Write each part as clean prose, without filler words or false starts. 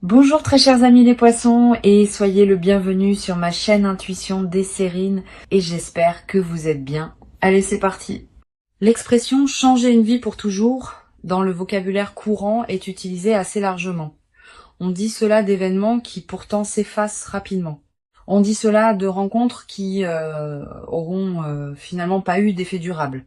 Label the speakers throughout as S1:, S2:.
S1: Bonjour très chers amis les poissons et soyez le bienvenu sur ma chaîne Intuition Desserine et j'espère que vous êtes bien. Allez, c'est parti. L'expression changer une vie pour toujours dans le vocabulaire courant est utilisée assez largement. On dit cela d'événements qui pourtant s'effacent rapidement. On dit cela de rencontres qui auront finalement pas eu d'effet durable.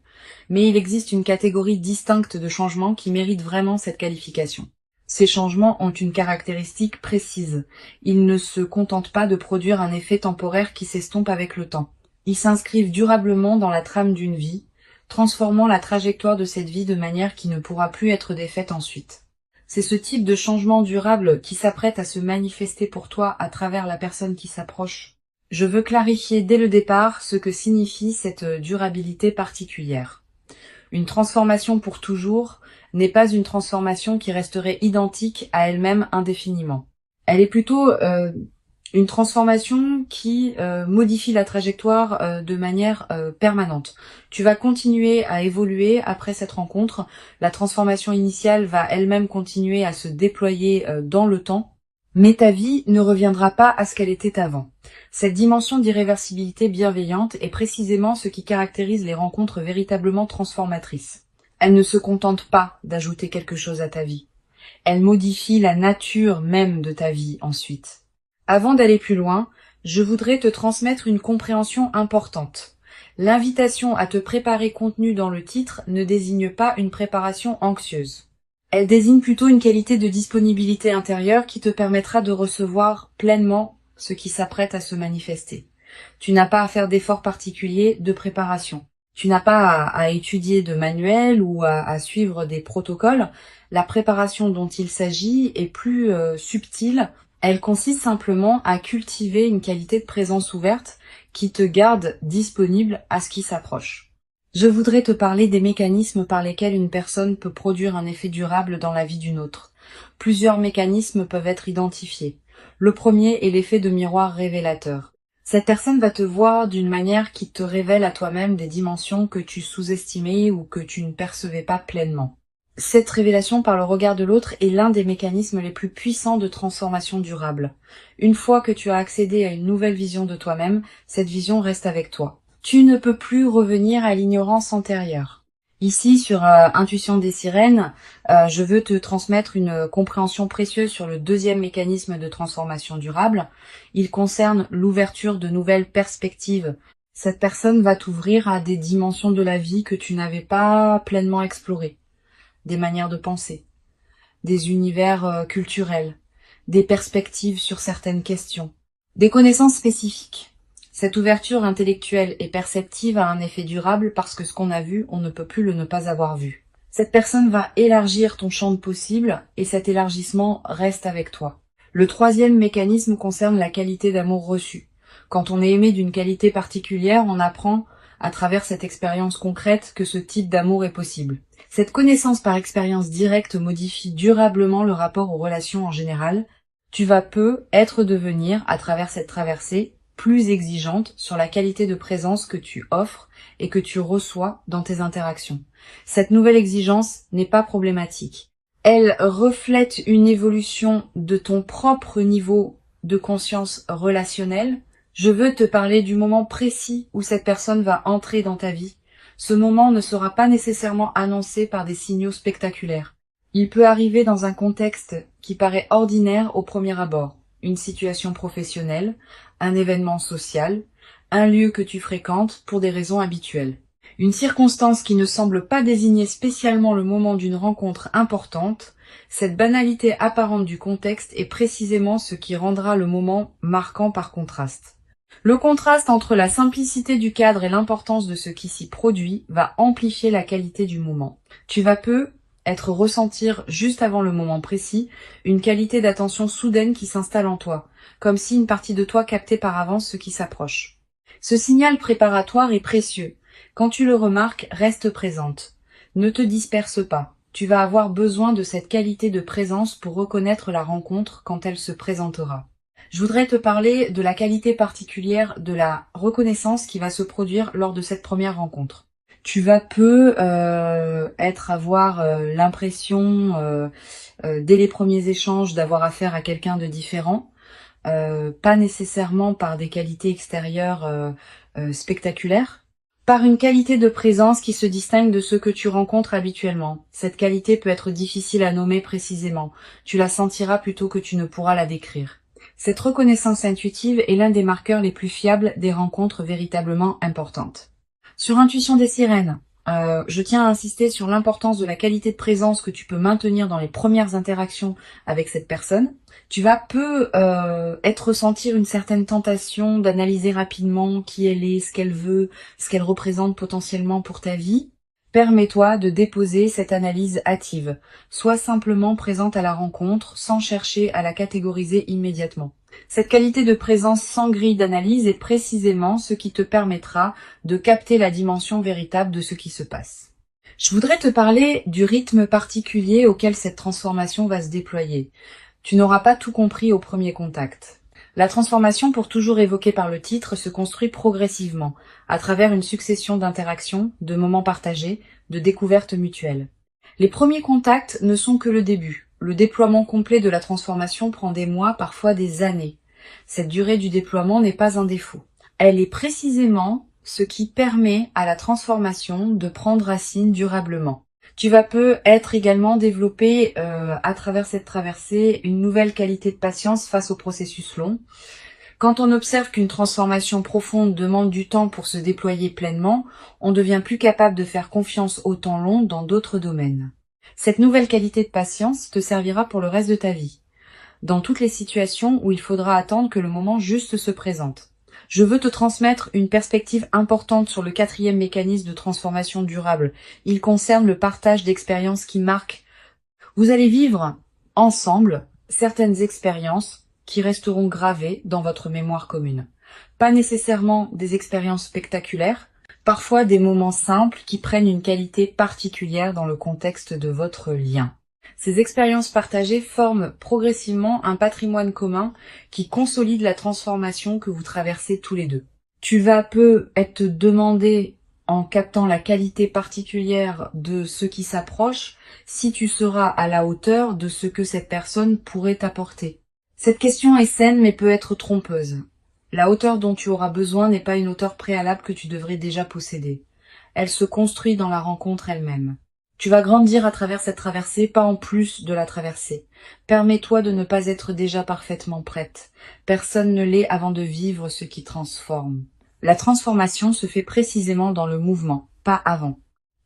S1: Mais il existe une catégorie distincte de changements qui méritent vraiment cette qualification. Ces changements ont une caractéristique précise. Ils ne se contentent pas de produire un effet temporaire qui s'estompe avec le temps. Ils s'inscrivent durablement dans la trame d'une vie, transformant la trajectoire de cette vie de manière qui ne pourra plus être défaite ensuite. C'est ce type de changement durable qui s'apprête à se manifester pour toi à travers la personne qui s'approche. Je veux clarifier dès le départ ce que signifie cette durabilité particulière. Une transformation pour toujours n'est pas une transformation qui resterait identique à elle-même indéfiniment. Elle est plutôt une transformation qui modifie la trajectoire de manière permanente. Tu vas continuer à évoluer après cette rencontre. La transformation initiale va elle-même continuer à se déployer dans le temps, mais ta vie ne reviendra pas à ce qu'elle était avant. Cette dimension d'irréversibilité bienveillante est précisément ce qui caractérise les rencontres véritablement transformatrices. Elle ne se contente pas d'ajouter quelque chose à ta vie. Elle modifie la nature même de ta vie ensuite. Avant d'aller plus loin, je voudrais te transmettre une compréhension importante. L'invitation à te préparer contenue dans le titre ne désigne pas une préparation anxieuse. Elle désigne plutôt une qualité de disponibilité intérieure qui te permettra de recevoir pleinement ce qui s'apprête à se manifester. Tu n'as pas à faire d'efforts particuliers de préparation. Tu n'as pas à étudier de manuels ou à suivre des protocoles. La préparation dont il s'agit est plus subtile. Elle consiste simplement à cultiver une qualité de présence ouverte qui te garde disponible à ce qui s'approche. Je voudrais te parler des mécanismes par lesquels une personne peut produire un effet durable dans la vie d'une autre. Plusieurs mécanismes peuvent être identifiés. Le premier est l'effet de miroir révélateur. Cette personne va te voir d'une manière qui te révèle à toi-même des dimensions que tu sous-estimais ou que tu ne percevais pas pleinement. Cette révélation par le regard de l'autre est l'un des mécanismes les plus puissants de transformation durable. Une fois que tu as accédé à une nouvelle vision de toi-même, cette vision reste avec toi. Tu ne peux plus revenir à l'ignorance antérieure. Ici, sur Intuition des sirènes, je veux te transmettre une compréhension précieuse sur le deuxième mécanisme de transformation durable. Il concerne l'ouverture de nouvelles perspectives. Cette personne va t'ouvrir à des dimensions de la vie que tu n'avais pas pleinement explorées. Des manières de penser, des univers culturels, des perspectives sur certaines questions, des connaissances spécifiques. Cette ouverture intellectuelle et perceptive a un effet durable parce que ce qu'on a vu, on ne peut plus le ne pas avoir vu. Cette personne va élargir ton champ de possibles et cet élargissement reste avec toi. Le troisième mécanisme concerne la qualité d'amour reçu. Quand on est aimé d'une qualité particulière, on apprend à travers cette expérience concrète que ce type d'amour est possible. Cette connaissance par expérience directe modifie durablement le rapport aux relations en général. Tu vas devenir, à travers cette traversée, plus exigeante sur la qualité de présence que tu offres et que tu reçois dans tes interactions. Cette nouvelle exigence n'est pas problématique. Elle reflète une évolution de ton propre niveau de conscience relationnelle. Je veux te parler du moment précis où cette personne va entrer dans ta vie. Ce moment ne sera pas nécessairement annoncé par des signaux spectaculaires. Il peut arriver dans un contexte qui paraît ordinaire au premier abord. Une situation professionnelle, un événement social, un lieu que tu fréquentes pour des raisons habituelles. Une circonstance qui ne semble pas désigner spécialement le moment d'une rencontre importante, cette banalité apparente du contexte est précisément ce qui rendra le moment marquant par contraste. Le contraste entre la simplicité du cadre et l'importance de ce qui s'y produit va amplifier la qualité du moment. Tu vas ressentir juste avant le moment précis une qualité d'attention soudaine qui s'installe en toi, comme si une partie de toi captait par avance ce qui s'approche. Ce signal préparatoire est précieux. Quand tu le remarques, reste présente. Ne te disperse pas. Tu vas avoir besoin de cette qualité de présence pour reconnaître la rencontre quand elle se présentera. Je voudrais te parler de la qualité particulière de la reconnaissance qui va se produire lors de cette première rencontre. Tu vas peu avoir l'impression, dès les premiers échanges, d'avoir affaire à quelqu'un de différent, pas nécessairement par des qualités extérieures spectaculaires, par une qualité de présence qui se distingue de ceux que tu rencontres habituellement. Cette qualité peut être difficile à nommer précisément, tu la sentiras plutôt que tu ne pourras la décrire. Cette reconnaissance intuitive est l'un des marqueurs les plus fiables des rencontres véritablement importantes. Sur Intuition des sirènes, je tiens à insister sur l'importance de la qualité de présence que tu peux maintenir dans les premières interactions avec cette personne. Tu vas être ressentir une certaine tentation d'analyser rapidement qui elle est, ce qu'elle veut, ce qu'elle représente potentiellement pour ta vie. Permets-toi de déposer cette analyse hâtive. Sois simplement présente à la rencontre sans chercher à la catégoriser immédiatement. Cette qualité de présence sans grille d'analyse est précisément ce qui te permettra de capter la dimension véritable de ce qui se passe. Je voudrais te parler du rythme particulier auquel cette transformation va se déployer. Tu n'auras pas tout compris au premier contact. La transformation, pour toujours évoquée par le titre, se construit progressivement, à travers une succession d'interactions, de moments partagés, de découvertes mutuelles. Les premiers contacts ne sont que le début. Le déploiement complet de la transformation prend des mois, parfois des années. Cette durée du déploiement n'est pas un défaut. Elle est précisément ce qui permet à la transformation de prendre racine durablement. Tu vas être également développé à travers cette traversée une nouvelle qualité de patience face au processus long. Quand on observe qu'une transformation profonde demande du temps pour se déployer pleinement, on devient plus capable de faire confiance au temps long dans d'autres domaines. Cette nouvelle qualité de patience te servira pour le reste de ta vie, dans toutes les situations où il faudra attendre que le moment juste se présente. Je veux te transmettre une perspective importante sur le 4e mécanisme de transformation durable. Il concerne le partage d'expériences qui marquent. Vous allez vivre ensemble certaines expériences qui resteront gravées dans votre mémoire commune. Pas nécessairement des expériences spectaculaires, parfois des moments simples qui prennent une qualité particulière dans le contexte de votre lien. Ces expériences partagées forment progressivement un patrimoine commun qui consolide la transformation que vous traversez tous les deux. Tu vas être demandé, en captant la qualité particulière de ce qui s'approche, si tu seras à la hauteur de ce que cette personne pourrait t'apporter. Cette question est saine mais peut être trompeuse. La hauteur dont tu auras besoin n'est pas une hauteur préalable que tu devrais déjà posséder. Elle se construit dans la rencontre elle-même. Tu vas grandir à travers cette traversée, pas en plus de la traversée. Permets-toi de ne pas être déjà parfaitement prête. Personne ne l'est avant de vivre ce qui transforme. La transformation se fait précisément dans le mouvement, pas avant.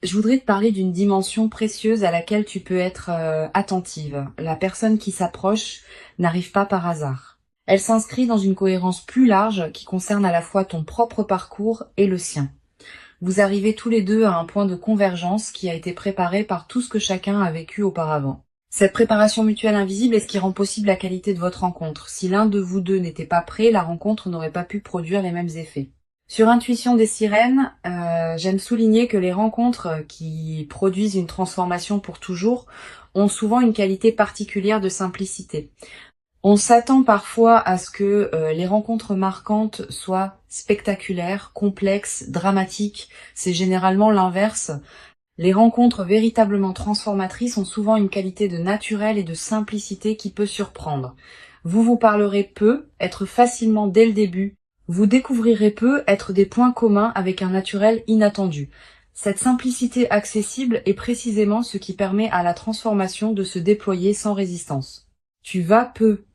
S1: Je voudrais te parler d'une dimension précieuse à laquelle tu peux être attentive. La personne qui s'approche n'arrive pas par hasard. Elle s'inscrit dans une cohérence plus large qui concerne à la fois ton propre parcours et le sien. Vous arrivez tous les deux à un point de convergence qui a été préparé par tout ce que chacun a vécu auparavant. Cette préparation mutuelle invisible est ce qui rend possible la qualité de votre rencontre. Si l'un de vous deux n'était pas prêt, la rencontre n'aurait pas pu produire les mêmes effets. Sur Intuition des sirènes, j'aime souligner que les rencontres qui produisent une transformation pour toujours ont souvent une qualité particulière de simplicité. On s'attend parfois à ce que les rencontres marquantes soient spectaculaires, complexes, dramatiques. C'est généralement l'inverse. Les rencontres véritablement transformatrices ont souvent une qualité de naturel et de simplicité qui peut surprendre. Vous vous parlerez peu, être facilement dès le début. Vous découvrirez peu, être des points communs avec un naturel inattendu. Cette simplicité accessible est précisément ce qui permet à la transformation de se déployer sans résistance. Tu vas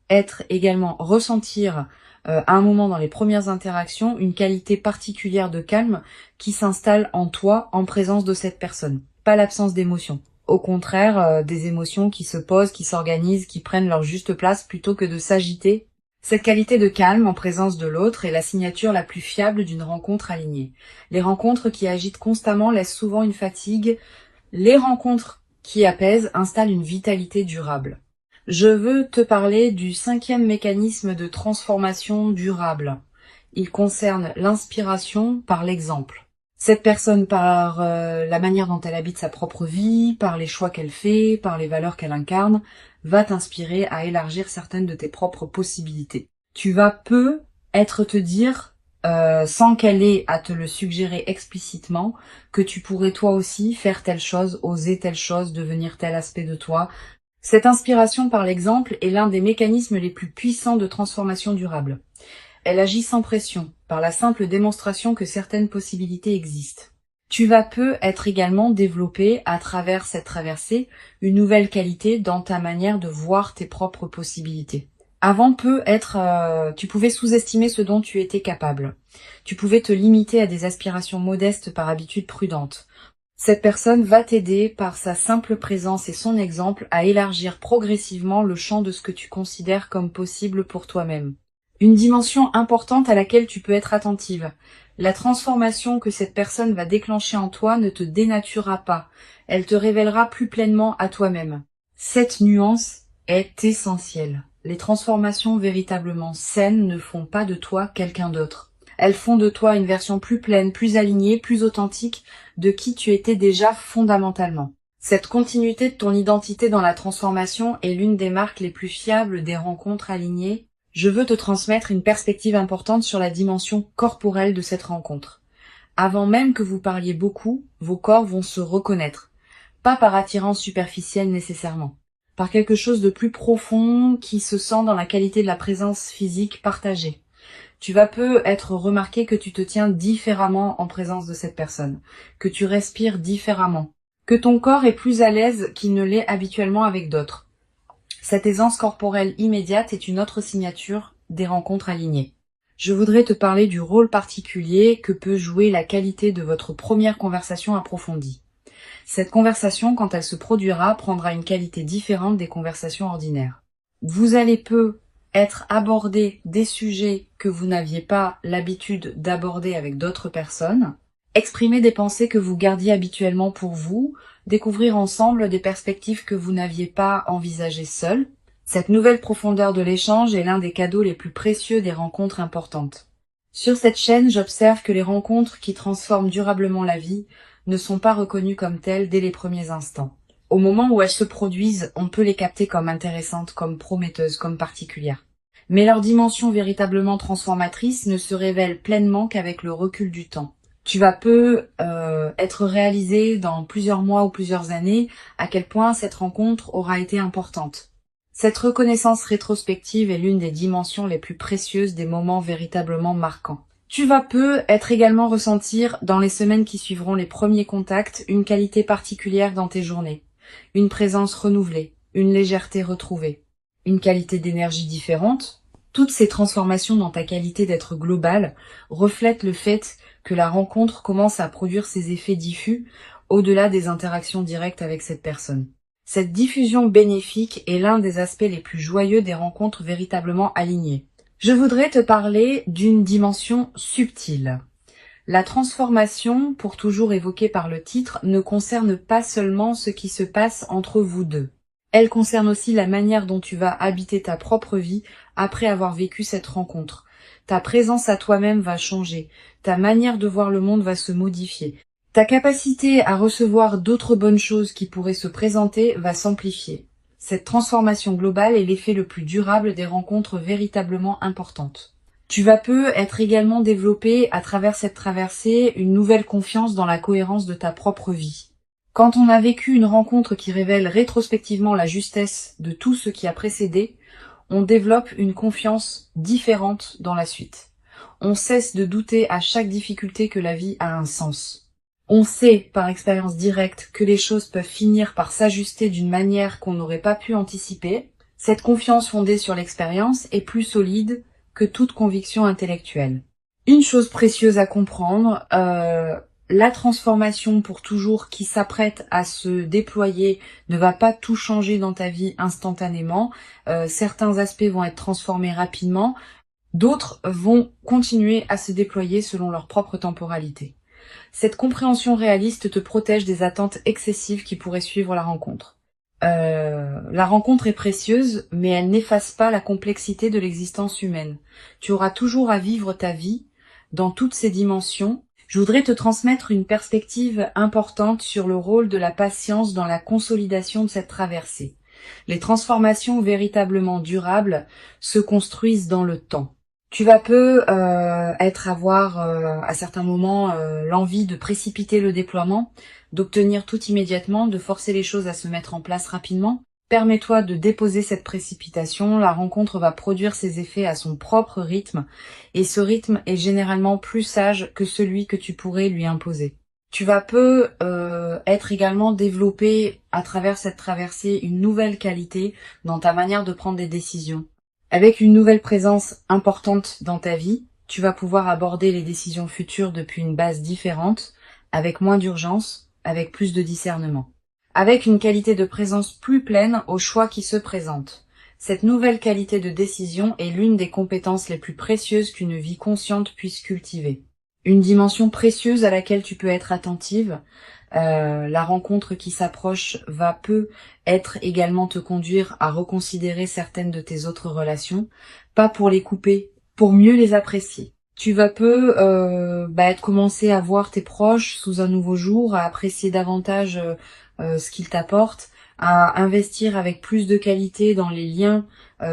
S1: être également ressentir à un moment dans les premières interactions une qualité particulière de calme qui s'installe en toi en présence de cette personne. Pas l'absence d'émotions. Au contraire, des émotions qui se posent, qui s'organisent, qui prennent leur juste place plutôt que de s'agiter. Cette qualité de calme en présence de l'autre est la signature la plus fiable d'une rencontre alignée. Les rencontres qui agitent constamment laissent souvent une fatigue. Les rencontres qui apaisent installent une vitalité durable. Je veux te parler du 5e mécanisme de transformation durable. Il concerne l'inspiration par l'exemple. Cette personne, par la manière dont elle habite sa propre vie, par les choix qu'elle fait, par les valeurs qu'elle incarne, va t'inspirer à élargir certaines de tes propres possibilités. Tu vas te dire sans qu'elle ait à te le suggérer explicitement, que tu pourrais toi aussi faire telle chose, oser telle chose, devenir tel aspect de toi. Cette inspiration par l'exemple est l'un des mécanismes les plus puissants de transformation durable. Elle agit sans pression, par la simple démonstration que certaines possibilités existent. Tu vas peu être également développé, à travers cette traversée, une nouvelle qualité dans ta manière de voir tes propres possibilités. Avant tu pouvais sous-estimer ce dont tu étais capable. Tu pouvais te limiter à des aspirations modestes par habitude prudente. Cette personne va t'aider par sa simple présence et son exemple à élargir progressivement le champ de ce que tu considères comme possible pour toi-même. Une dimension importante à laquelle tu peux être attentive. La transformation que cette personne va déclencher en toi ne te dénaturera pas. Elle te révélera plus pleinement à toi-même. Cette nuance est essentielle. Les transformations véritablement saines ne font pas de toi quelqu'un d'autre. Elles font de toi une version plus pleine, plus alignée, plus authentique de qui tu étais déjà fondamentalement. Cette continuité de ton identité dans la transformation est l'une des marques les plus fiables des rencontres alignées. Je veux te transmettre une perspective importante sur la dimension corporelle de cette rencontre. Avant même que vous parliez beaucoup, vos corps vont se reconnaître. Pas par attirance superficielle nécessairement. Par quelque chose de plus profond qui se sent dans la qualité de la présence physique partagée. Tu vas peu être remarqué que tu te tiens différemment en présence de cette personne, que tu respires différemment, que ton corps est plus à l'aise qu'il ne l'est habituellement avec d'autres. Cette aisance corporelle immédiate est une autre signature des rencontres alignées. Je voudrais te parler du rôle particulier que peut jouer la qualité de votre première conversation approfondie. Cette conversation, quand elle se produira, prendra une qualité différente des conversations ordinaires. Vous allez peu être abordé des sujets que vous n'aviez pas l'habitude d'aborder avec d'autres personnes, exprimer des pensées que vous gardiez habituellement pour vous, découvrir ensemble des perspectives que vous n'aviez pas envisagées seul. Cette nouvelle profondeur de l'échange est l'un des cadeaux les plus précieux des rencontres importantes. Sur cette chaîne, j'observe que les rencontres qui transforment durablement la vie ne sont pas reconnues comme telles dès les premiers instants. Au moment où elles se produisent, on peut les capter comme intéressantes, comme prometteuses, comme particulières. Mais leur dimension véritablement transformatrice ne se révèle pleinement qu'avec le recul du temps. Tu vas peu être réalisé dans plusieurs mois ou plusieurs années à quel point cette rencontre aura été importante. Cette reconnaissance rétrospective est l'une des dimensions les plus précieuses des moments véritablement marquants. Tu vas peu être également ressentir dans les semaines qui suivront les premiers contacts une qualité particulière dans tes journées, une présence renouvelée, une légèreté retrouvée, une qualité d'énergie différente. Toutes ces transformations dans ta qualité d'être global reflètent le fait que la rencontre commence à produire ses effets diffus au-delà des interactions directes avec cette personne. Cette diffusion bénéfique est l'un des aspects les plus joyeux des rencontres véritablement alignées. Je voudrais te parler d'une dimension subtile. La transformation, pour toujours évoquée par le titre, ne concerne pas seulement ce qui se passe entre vous deux. Elle concerne aussi la manière dont tu vas habiter ta propre vie après avoir vécu cette rencontre. Ta présence à toi-même va changer, ta manière de voir le monde va se modifier. Ta capacité à recevoir d'autres bonnes choses qui pourraient se présenter va s'amplifier. Cette transformation globale est l'effet le plus durable des rencontres véritablement importantes. Tu vas peu être également développé à travers cette traversée une nouvelle confiance dans la cohérence de ta propre vie. Quand on a vécu une rencontre qui révèle rétrospectivement la justesse de tout ce qui a précédé, on développe une confiance différente dans la suite. On cesse de douter à chaque difficulté que la vie a un sens. On sait, par expérience directe, que les choses peuvent finir par s'ajuster d'une manière qu'on n'aurait pas pu anticiper. Cette confiance fondée sur l'expérience est plus solide que toute conviction intellectuelle. Une chose précieuse à comprendre, la transformation pour toujours qui s'apprête à se déployer ne va pas tout changer dans ta vie instantanément. Certains aspects vont être transformés rapidement, d'autres vont continuer à se déployer selon leur propre temporalité. Cette compréhension réaliste te protège des attentes excessives qui pourraient suivre la rencontre. La rencontre est précieuse, mais elle n'efface pas la complexité de l'existence humaine. Tu auras toujours à vivre ta vie dans toutes ses dimensions. Je voudrais te transmettre une perspective importante sur le rôle de la patience dans la consolidation de cette traversée. Les transformations véritablement durables se construisent dans le temps. Tu vas avoir à certains moments l'envie de précipiter le déploiement, d'obtenir tout immédiatement, de forcer les choses à se mettre en place rapidement. Permets-toi de déposer cette précipitation, la rencontre va produire ses effets à son propre rythme, et ce rythme est généralement plus sage que celui que tu pourrais lui imposer. Tu vas être également développé à travers cette traversée une nouvelle qualité dans ta manière de prendre des décisions. Avec une nouvelle présence importante dans ta vie, tu vas pouvoir aborder les décisions futures depuis une base différente, avec moins d'urgence, avec plus de discernement. Avec une qualité de présence plus pleine aux choix qui se présentent. Cette nouvelle qualité de décision est l'une des compétences les plus précieuses qu'une vie consciente puisse cultiver. Une dimension précieuse à laquelle tu peux être attentive. La rencontre qui s'approche être également te conduire à reconsidérer certaines de tes autres relations, pas pour les couper, pour mieux les apprécier. Tu vas commencer à voir tes proches sous un nouveau jour, à apprécier davantage ce qu'ils t'apportent, à investir avec plus de qualité dans les liens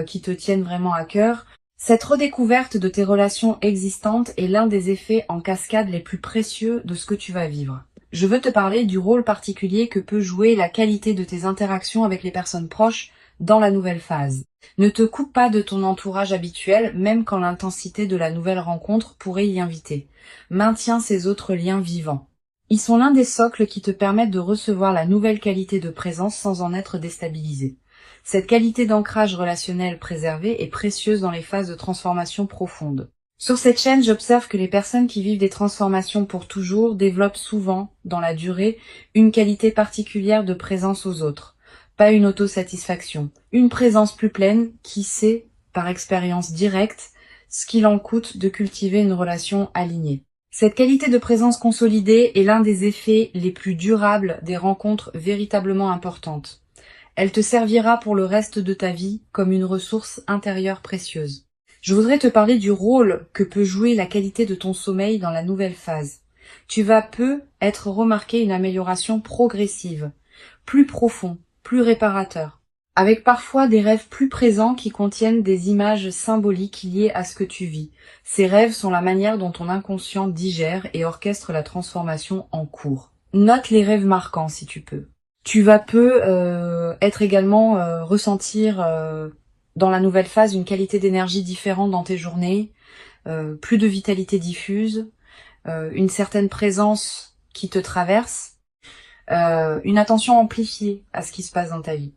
S1: qui te tiennent vraiment à cœur. Cette redécouverte de tes relations existantes est l'un des effets en cascade les plus précieux de ce que tu vas vivre. Je veux te parler du rôle particulier que peut jouer la qualité de tes interactions avec les personnes proches dans la nouvelle phase. Ne te coupe pas de ton entourage habituel, même quand l'intensité de la nouvelle rencontre pourrait y inviter. Maintiens ces autres liens vivants. Ils sont l'un des socles qui te permettent de recevoir la nouvelle qualité de présence sans en être déstabilisé. Cette qualité d'ancrage relationnel préservé est précieuse dans les phases de transformation profonde. Sur cette chaîne, j'observe que les personnes qui vivent des transformations pour toujours développent souvent, dans la durée, une qualité particulière de présence aux autres. Pas une autosatisfaction, une présence plus pleine qui sait, par expérience directe, ce qu'il en coûte de cultiver une relation alignée. Cette qualité de présence consolidée est l'un des effets les plus durables des rencontres véritablement importantes. Elle te servira pour le reste de ta vie comme une ressource intérieure précieuse. Je voudrais te parler du rôle que peut jouer la qualité de ton sommeil dans la nouvelle phase. Tu vas être remarqué une amélioration progressive, plus profond, plus réparateur, avec parfois des rêves plus présents qui contiennent des images symboliques liées à ce que tu vis. Ces rêves sont la manière dont ton inconscient digère et orchestre la transformation en cours. Note les rêves marquants si tu peux. Tu vas être également ressentir dans la nouvelle phase une qualité d'énergie différente dans tes journées, plus de vitalité diffuse, une certaine présence qui te traverse, une attention amplifiée à ce qui se passe dans ta vie.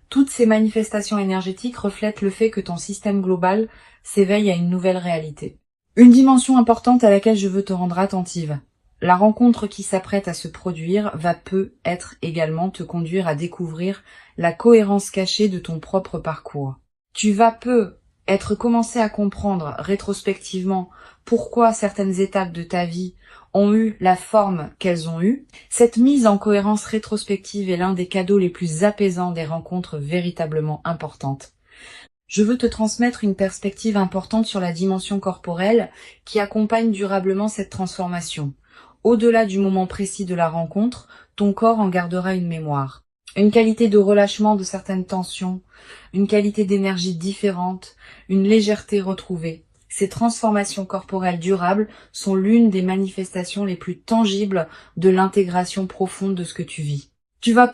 S1: Toutes ces manifestations énergétiques reflètent le fait que ton système global s'éveille à une nouvelle réalité. Une dimension importante à laquelle je veux te rendre attentive. La rencontre qui s'apprête à se produire va être également te conduire à découvrir la cohérence cachée de ton propre parcours. Tu vas être commencé à comprendre rétrospectivement pourquoi certaines étapes de ta vie ont eu la forme qu'elles ont eue. Cette mise en cohérence rétrospective est l'un des cadeaux les plus apaisants des rencontres véritablement importantes. Je veux te transmettre une perspective importante sur la dimension corporelle qui accompagne durablement cette transformation. Au-delà du moment précis de la rencontre, ton corps en gardera une mémoire. Une qualité de relâchement de certaines tensions, une qualité d'énergie différente, une légèreté retrouvée. Ces transformations corporelles durables sont l'une des manifestations les plus tangibles de l'intégration profonde de ce que tu vis. Tu vas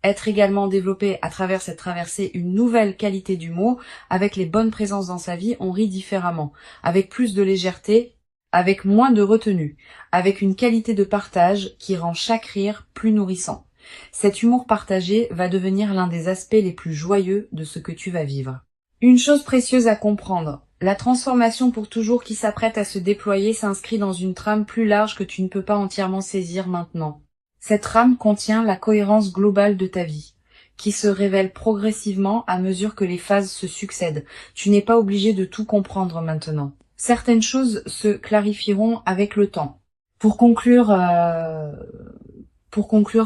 S1: être également développé à travers cette traversée une nouvelle qualité d'humour. Avec les bonnes présences dans sa vie, on rit différemment, avec plus de légèreté, avec moins de retenue, avec une qualité de partage qui rend chaque rire plus nourrissant. Cet humour partagé va devenir l'un des aspects les plus joyeux de ce que tu vas vivre. Une chose précieuse à comprendre, la transformation pour toujours qui s'apprête à se déployer s'inscrit dans une trame plus large que tu ne peux pas entièrement saisir maintenant. Cette trame contient la cohérence globale de ta vie, qui se révèle progressivement à mesure que les phases se succèdent. Tu n'es pas obligé de tout comprendre maintenant. Certaines choses se clarifieront avec le temps. Pour conclure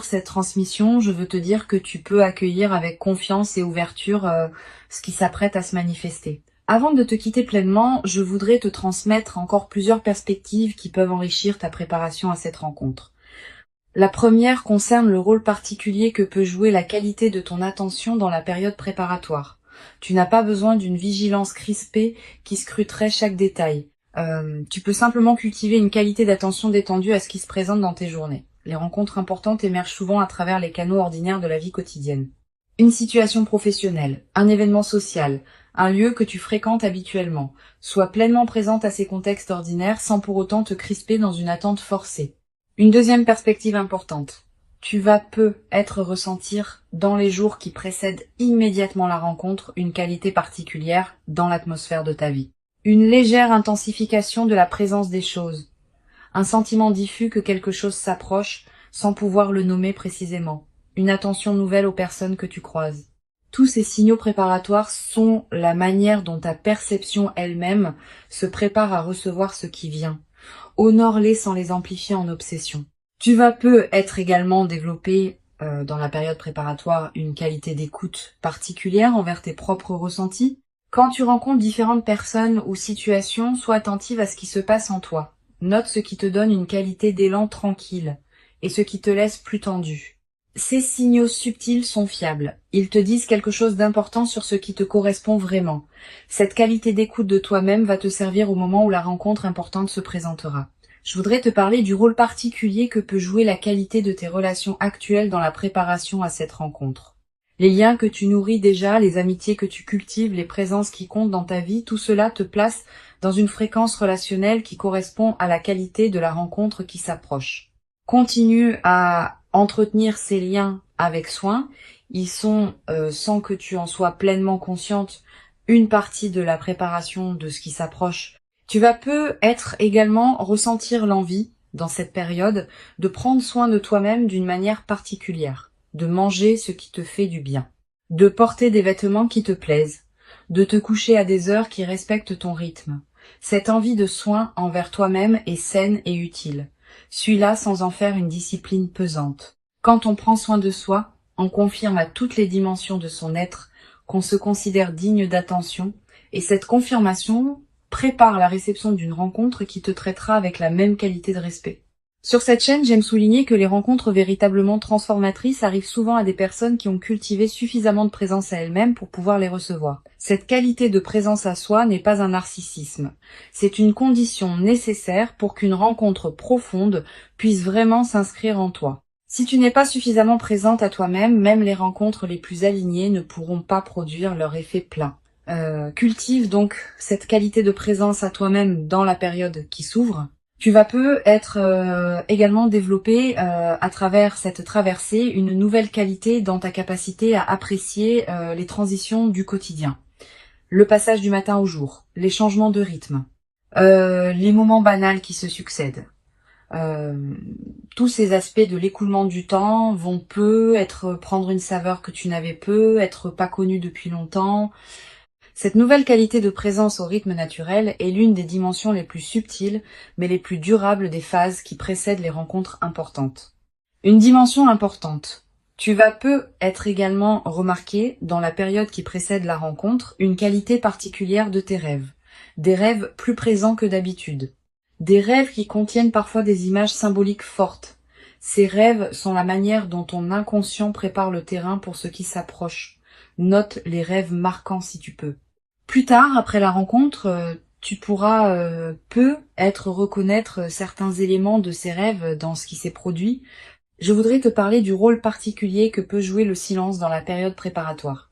S1: cette transmission, je veux te dire que tu peux accueillir avec confiance et ouverture ce qui s'apprête à se manifester. Avant de te quitter pleinement, je voudrais te transmettre encore plusieurs perspectives qui peuvent enrichir ta préparation à cette rencontre. La première concerne le rôle particulier que peut jouer la qualité de ton attention dans la période préparatoire. Tu n'as pas besoin d'une vigilance crispée qui scruterait chaque détail. Tu peux simplement cultiver une qualité d'attention détendue à ce qui se présente dans tes journées. Les rencontres importantes émergent souvent à travers les canaux ordinaires de la vie quotidienne. Une situation professionnelle, un événement social, un lieu que tu fréquentes habituellement. Sois pleinement présente à ces contextes ordinaires sans pour autant te crisper dans une attente forcée. Une deuxième perspective importante. Tu vas peut-être ressentir dans les jours qui précèdent immédiatement la rencontre une qualité particulière dans l'atmosphère de ta vie. Une légère intensification de la présence des choses. Un sentiment diffus que quelque chose s'approche sans pouvoir le nommer précisément. Une attention nouvelle aux personnes que tu croises. Tous ces signaux préparatoires sont la manière dont ta perception elle-même se prépare à recevoir ce qui vient. Honore-les sans les amplifier en obsession. Tu vas peut-être également développer dans la période préparatoire une qualité d'écoute particulière envers tes propres ressentis. Quand tu rencontres différentes personnes ou situations, sois attentive à ce qui se passe en toi. Note ce qui te donne une qualité d'élan tranquille et ce qui te laisse plus tendu. Ces signaux subtils sont fiables. Ils te disent quelque chose d'important sur ce qui te correspond vraiment. Cette qualité d'écoute de toi-même va te servir au moment où la rencontre importante se présentera. Je voudrais te parler du rôle particulier que peut jouer la qualité de tes relations actuelles dans la préparation à cette rencontre. Les liens que tu nourris déjà, les amitiés que tu cultives, les présences qui comptent dans ta vie, tout cela te place dans une fréquence relationnelle qui correspond à la qualité de la rencontre qui s'approche. Continue à entretenir ces liens avec soin. Ils sont, sans que tu en sois pleinement consciente, une partie de la préparation de ce qui s'approche. Tu vas peut-être également ressentir l'envie, dans cette période, de prendre soin de toi-même d'une manière particulière, de manger ce qui te fait du bien, de porter des vêtements qui te plaisent, de te coucher à des heures qui respectent ton rythme. Cette envie de soin envers toi-même est saine et utile. Suis-la sans en faire une discipline pesante. Quand on prend soin de soi, on confirme à toutes les dimensions de son être qu'on se considère digne d'attention, et cette confirmation prépare la réception d'une rencontre qui te traitera avec la même qualité de respect. Sur cette chaîne, j'aime souligner que les rencontres véritablement transformatrices arrivent souvent à des personnes qui ont cultivé suffisamment de présence à elles-mêmes pour pouvoir les recevoir. Cette qualité de présence à soi n'est pas un narcissisme. C'est une condition nécessaire pour qu'une rencontre profonde puisse vraiment s'inscrire en toi. Si tu n'es pas suffisamment présente à toi-même, même les rencontres les plus alignées ne pourront pas produire leur effet plein. Cultive donc cette qualité de présence à toi-même dans la période qui s'ouvre. Tu vas peut-être également développer à travers cette traversée une nouvelle qualité dans ta capacité à apprécier les transitions du quotidien. Le passage du matin au jour, les changements de rythme, les moments banals qui se succèdent. Tous ces aspects de l'écoulement du temps vont prendre une saveur que tu n'avais être pas connue depuis longtemps. Cette nouvelle qualité de présence au rythme naturel est l'une des dimensions les plus subtiles, mais les plus durables des phases qui précèdent les rencontres importantes. Une dimension importante. Tu vas peut-être également remarquer, dans la période qui précède la rencontre, une qualité particulière de tes rêves. Des rêves plus présents que d'habitude. Des rêves qui contiennent parfois des images symboliques fortes. Ces rêves sont la manière dont ton inconscient prépare le terrain pour ce qui s'approche. Note les rêves marquants si tu peux. Plus tard, après la rencontre, tu pourras peut-être reconnaître certains éléments de ces rêves dans ce qui s'est produit. Je voudrais te parler du rôle particulier que peut jouer le silence dans la période préparatoire.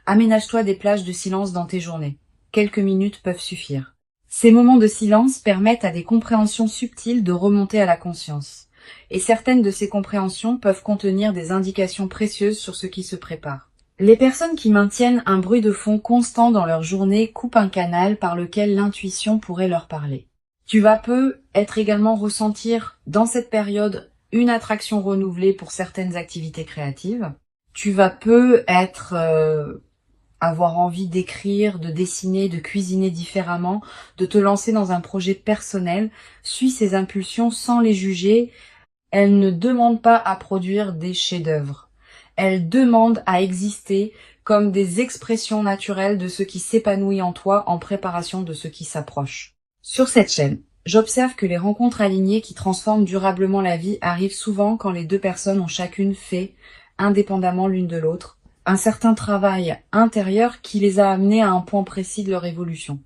S1: Aménage-toi des plages de silence dans tes journées. Quelques minutes peuvent suffire. Ces moments de silence permettent à des compréhensions subtiles de remonter à la conscience. Et certaines de ces compréhensions peuvent contenir des indications précieuses sur ce qui se prépare. Les personnes qui maintiennent un bruit de fond constant dans leur journée coupent un canal par lequel l'intuition pourrait leur parler. Tu vas peut-être également ressentir dans cette période une attraction renouvelée pour certaines activités créatives. Tu vas peut-être avoir envie d'écrire, de dessiner, de cuisiner différemment, de te lancer dans un projet personnel. Suis ces impulsions sans les juger. Elles ne demandent pas à produire des chefs-d'œuvre. Elles demandent à exister comme des expressions naturelles de ce qui s'épanouit en toi en préparation de ce qui s'approche. Sur cette chaîne, j'observe que les rencontres alignées qui transforment durablement la vie arrivent souvent quand les deux personnes ont chacune fait, indépendamment l'une de l'autre, un certain travail intérieur qui les a amenés à un point précis de leur évolution.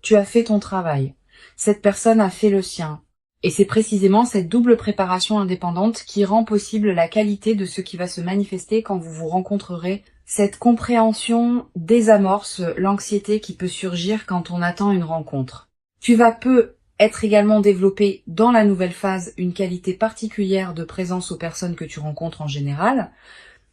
S1: Tu as fait ton travail. Cette personne a fait le sien. Et c'est précisément cette double préparation indépendante qui rend possible la qualité de ce qui va se manifester quand vous vous rencontrerez. Cette compréhension désamorce l'anxiété qui peut surgir quand on attend une rencontre. Tu vas peu être également développé dans la nouvelle phase une qualité particulière de présence aux personnes que tu rencontres en général.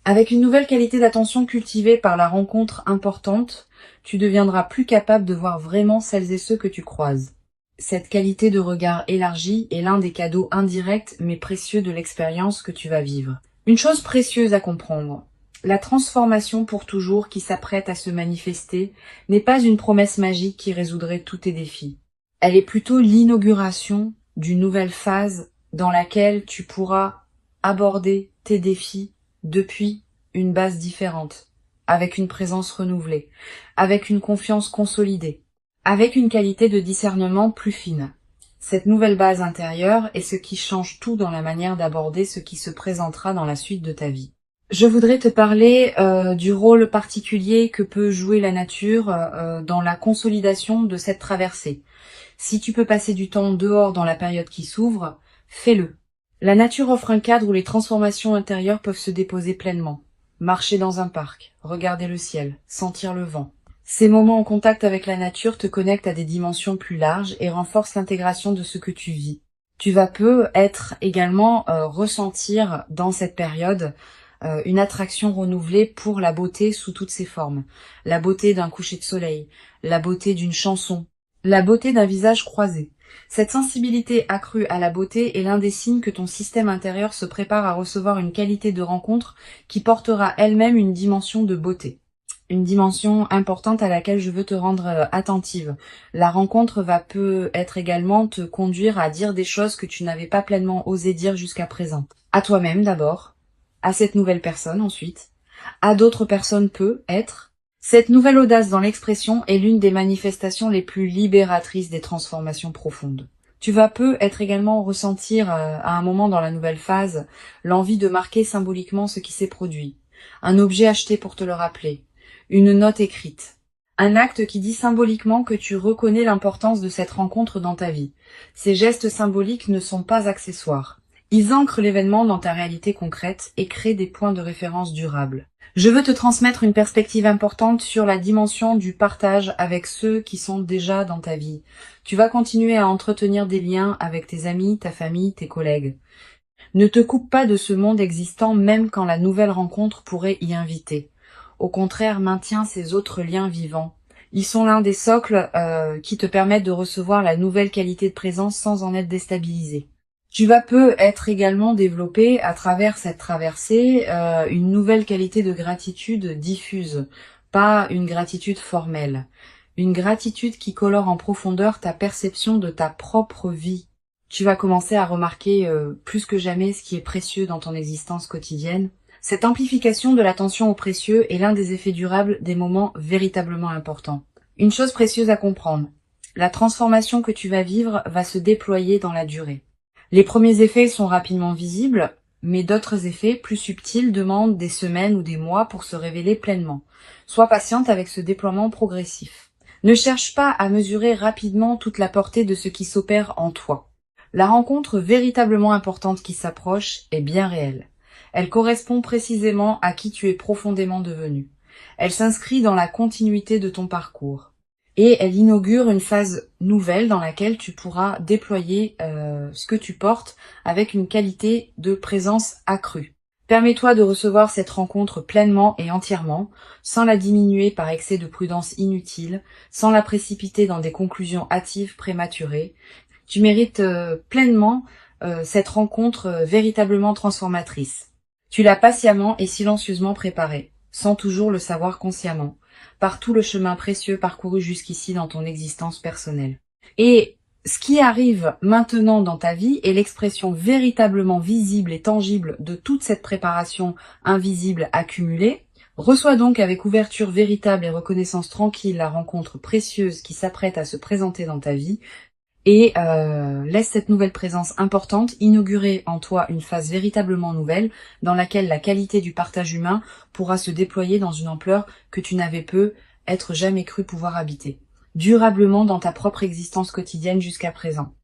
S1: Avec une nouvelle qualité d'attention cultivée par la rencontre importante, tu deviendras plus capable de voir vraiment celles et ceux que tu croises. Cette qualité de regard élargi est l'un des cadeaux indirects mais précieux de l'expérience que tu vas vivre. Une chose précieuse à comprendre. La transformation pour toujours qui s'apprête à se manifester n'est pas une promesse magique qui résoudrait tous tes défis. Elle est plutôt l'inauguration d'une nouvelle phase dans laquelle tu pourras aborder tes défis depuis une base différente, avec une présence renouvelée, avec une confiance consolidée, avec une qualité de discernement plus fine. Cette nouvelle base intérieure est ce qui change tout dans la manière d'aborder ce qui se présentera dans la suite de ta vie. Je voudrais te parler du rôle particulier que peut jouer la nature dans la consolidation de cette traversée. Si tu peux passer du temps dehors dans la période qui s'ouvre, fais-le. La nature offre un cadre où les transformations intérieures peuvent se déposer pleinement. Marcher dans un parc, regarder le ciel, sentir le vent. Ces moments en contact avec la nature te connectent à des dimensions plus larges et renforcent l'intégration de ce que tu vis. Tu vas peu être également ressentir dans cette période une attraction renouvelée pour la beauté sous toutes ses formes. La beauté d'un coucher de soleil, la beauté d'une chanson, la beauté d'un visage croisé. Cette sensibilité accrue à la beauté est l'un des signes que ton système intérieur se prépare à recevoir une qualité de rencontre qui portera elle-même une dimension de beauté. Une dimension importante à laquelle je veux te rendre attentive. La rencontre va peut être également te conduire à dire des choses que tu n'avais pas pleinement osé dire jusqu'à présent. À toi-même d'abord, à cette nouvelle personne ensuite, à d'autres personnes peut-être. Cette nouvelle audace dans l'expression est l'une des manifestations les plus libératrices des transformations profondes. Tu vas peu être également ressentir à un moment dans la nouvelle phase l'envie de marquer symboliquement ce qui s'est produit. Un objet acheté pour te le rappeler. Une note écrite. Un acte qui dit symboliquement que tu reconnais l'importance de cette rencontre dans ta vie. Ces gestes symboliques ne sont pas accessoires. Ils ancrent l'événement dans ta réalité concrète et créent des points de référence durables. Je veux te transmettre une perspective importante sur la dimension du partage avec ceux qui sont déjà dans ta vie. Tu vas continuer à entretenir des liens avec tes amis, ta famille, tes collègues. Ne te coupe pas de ce monde existant même quand la nouvelle rencontre pourrait y inviter. Au contraire, maintiens ces autres liens vivants. Ils sont l'un des socles qui te permettent de recevoir la nouvelle qualité de présence sans en être déstabilisé. Tu vas peu être également développé à travers cette traversée une nouvelle qualité de gratitude diffuse, pas une gratitude formelle. Une gratitude qui colore en profondeur ta perception de ta propre vie. Tu vas commencer à remarquer plus que jamais ce qui est précieux dans ton existence quotidienne. Cette amplification de l'attention au précieux est l'un des effets durables des moments véritablement importants. Une chose précieuse à comprendre, la transformation que tu vas vivre va se déployer dans la durée. Les premiers effets sont rapidement visibles, mais d'autres effets plus subtils demandent des semaines ou des mois pour se révéler pleinement. Sois patiente avec ce déploiement progressif. Ne cherche pas à mesurer rapidement toute la portée de ce qui s'opère en toi. La rencontre véritablement importante qui s'approche est bien réelle. Elle correspond précisément à qui tu es profondément devenu. Elle s'inscrit dans la continuité de ton parcours. Et elle inaugure une phase nouvelle dans laquelle tu pourras déployer ce que tu portes avec une qualité de présence accrue. Permets-toi de recevoir cette rencontre pleinement et entièrement, sans la diminuer par excès de prudence inutile, sans la précipiter dans des conclusions hâtives prématurées. Tu mérites pleinement cette rencontre véritablement transformatrice. Tu l'as patiemment et silencieusement préparée, sans toujours le savoir consciemment, par tout le chemin précieux parcouru jusqu'ici dans ton existence personnelle. Et ce qui arrive maintenant dans ta vie est l'expression véritablement visible et tangible de toute cette préparation invisible accumulée. Reçois donc avec ouverture véritable et reconnaissance tranquille la rencontre précieuse qui s'apprête à se présenter dans ta vie et laisse cette nouvelle présence importante inaugurer en toi une phase véritablement nouvelle dans laquelle la qualité du partage humain pourra se déployer dans une ampleur que tu n'avais peut-être jamais cru pouvoir habiter, durablement dans ta propre existence quotidienne jusqu'à présent.